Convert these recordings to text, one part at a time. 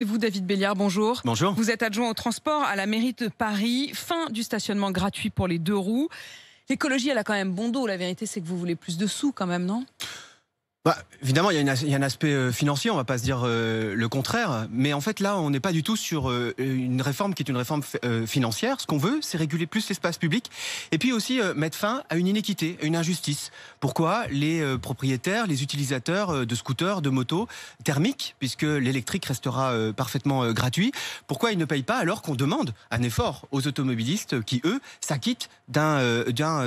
Et vous, David Béliard, bonjour. Bonjour. Vous êtes adjoint au transport à la mairie de Paris. Fin du stationnement gratuit pour les deux roues. L'écologie, elle a quand même bon dos. La vérité, c'est que vous voulez plus de sous quand même, non ? Évidemment, il y a un aspect financier, on ne va pas se dire le contraire, mais en fait là, on n'est pas du tout sur une réforme qui est une réforme financière. Ce qu'on veut, c'est réguler plus l'espace public et puis aussi mettre fin à une inéquité, à une injustice. Pourquoi les propriétaires, les utilisateurs de scooters, de motos thermiques, puisque l'électrique restera parfaitement gratuit, pourquoi ils ne payent pas alors qu'on demande un effort aux automobilistes qui, eux, s'acquittent d'un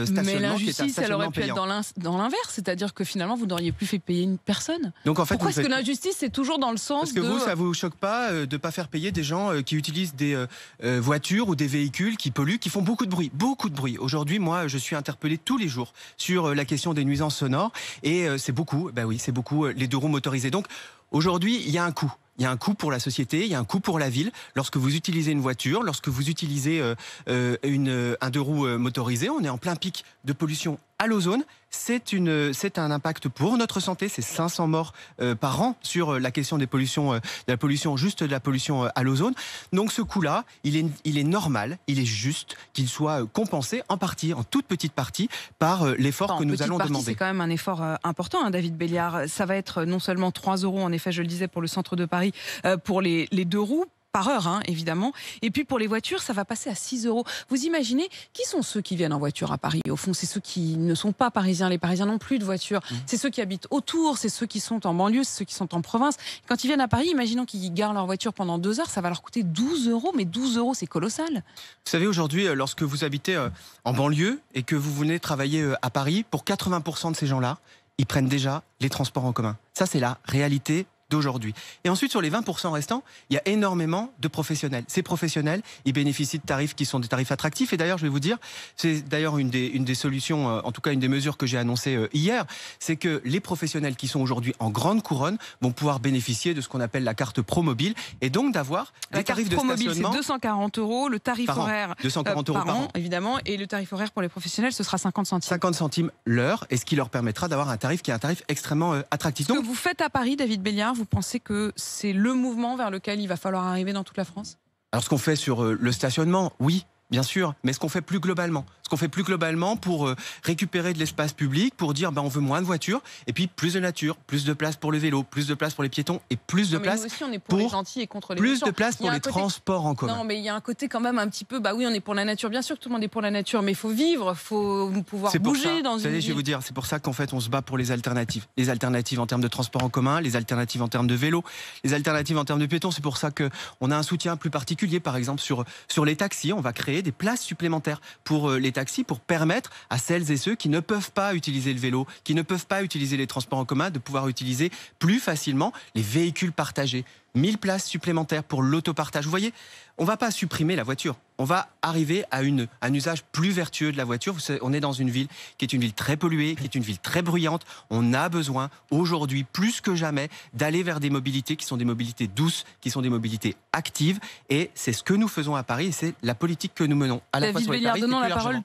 stationnement Mais qui est un l'injustice, elle aurait stationnement pu être payant. dans l'inverse, c'est-à-dire que finalement, vous n'auriez plus fait payer une personne. Donc en fait, Pourquoi est-ce que l'injustice, c'est toujours dans le sens parce que de... vous, ça vous choque pas de pas faire payer des gens qui utilisent des voitures ou des véhicules qui polluent, qui font beaucoup de bruit, beaucoup de bruit. Aujourd'hui, moi, je suis interpellé tous les jours sur la question des nuisances sonores et c'est beaucoup, c'est beaucoup les deux roues motorisées. Donc aujourd'hui, il y a un coût. Il y a un coût pour la société, il y a un coût pour la ville. Lorsque vous utilisez une voiture, lorsque vous utilisez un deux roues motorisé, on est en plein pic de pollution à l'ozone. C'est un impact pour notre santé. C'est 500 morts par an sur la question des pollutions, de la pollution à l'ozone. Donc ce coût-là, il est normal, il est juste qu'il soit compensé en partie, en toute petite partie, par l'effort que nous allons demander. C'est quand même un effort important, hein, David Béliard. Ça va être non seulement 3 €, en effet, je le disais, pour le centre de Paris, pour les deux roues, par heure, hein, évidemment. Et puis pour les voitures, ça va passer à 6 €. Vous imaginez, qui sont ceux qui viennent en voiture à Paris ? Au fond, c'est ceux qui ne sont pas parisiens. Les Parisiens n'ont plus de voiture. C'est ceux qui habitent autour, c'est ceux qui sont en banlieue, c'est ceux qui sont en province. Quand ils viennent à Paris, imaginons qu'ils garent leur voiture pendant 2 heures, ça va leur coûter 12 €. Mais 12 €, c'est colossal. Vous savez, aujourd'hui, lorsque vous habitez en banlieue et que vous venez travailler à Paris, pour 80% de ces gens-là, ils prennent déjà les transports en commun. Ça, c'est la réalité d'aujourd'hui. Et ensuite, sur les 20% restants, il y a énormément de professionnels. Ces professionnels, ils bénéficient de tarifs qui sont des tarifs attractifs. Et d'ailleurs, je vais vous dire, c'est d'ailleurs une des solutions, en tout cas une des mesures que j'ai annoncées hier, c'est que les professionnels qui sont aujourd'hui en grande couronne vont pouvoir bénéficier de ce qu'on appelle la carte ProMobile et donc d'avoir des tarifs de stationnement. La carte ProMobile, c'est 240 €. Le tarif horaire, 240 € par an, évidemment. Et le tarif horaire pour les professionnels, ce sera 50 centimes. 50 centimes l'heure, et ce qui leur permettra d'avoir un tarif qui est un tarif extrêmement attractif. Ce que vous faites à Paris, David Béliard, vous pensez que c'est le mouvement vers lequel il va falloir arriver dans toute la France ? Alors ce qu'on fait sur le stationnement, oui, bien sûr, mais ce qu'on fait plus globalement pour récupérer de l'espace public, pour dire on veut moins de voitures, et puis plus de nature, plus de place pour le vélo, plus de place pour les piétons, et plus de place aussi, on est pour les gentils et contre les plus méchants. de place pour les transports en commun. Non, mais il y a un côté quand même un petit peu, oui, on est pour la nature, bien sûr que tout le monde est pour la nature, mais il faut vivre, il faut pouvoir bouger dans une ville. Je vais vous dire, c'est pour ça qu'en fait on se bat pour les alternatives. Les alternatives en termes de transport en commun, les alternatives en termes de vélo, les alternatives en termes de piétons. C'est pour ça qu'on a un soutien plus particulier, par exemple sur les taxis. On va créer des places supplémentaires pour les taxis, pour permettre à celles et ceux qui ne peuvent pas utiliser le vélo, qui ne peuvent pas utiliser les transports en commun, de pouvoir utiliser plus facilement les véhicules partagés. 1000 places supplémentaires pour l'autopartage. Vous voyez, on ne va pas supprimer la voiture. On va arriver à un usage plus vertueux de la voiture. Vous savez, on est dans une ville qui est une ville très polluée, qui est une ville très bruyante. On a besoin aujourd'hui, plus que jamais, d'aller vers des mobilités qui sont des mobilités douces, qui sont des mobilités actives. Et c'est ce que nous faisons à Paris et c'est la politique que nous menons à la fois sur les tarifs et plus largement.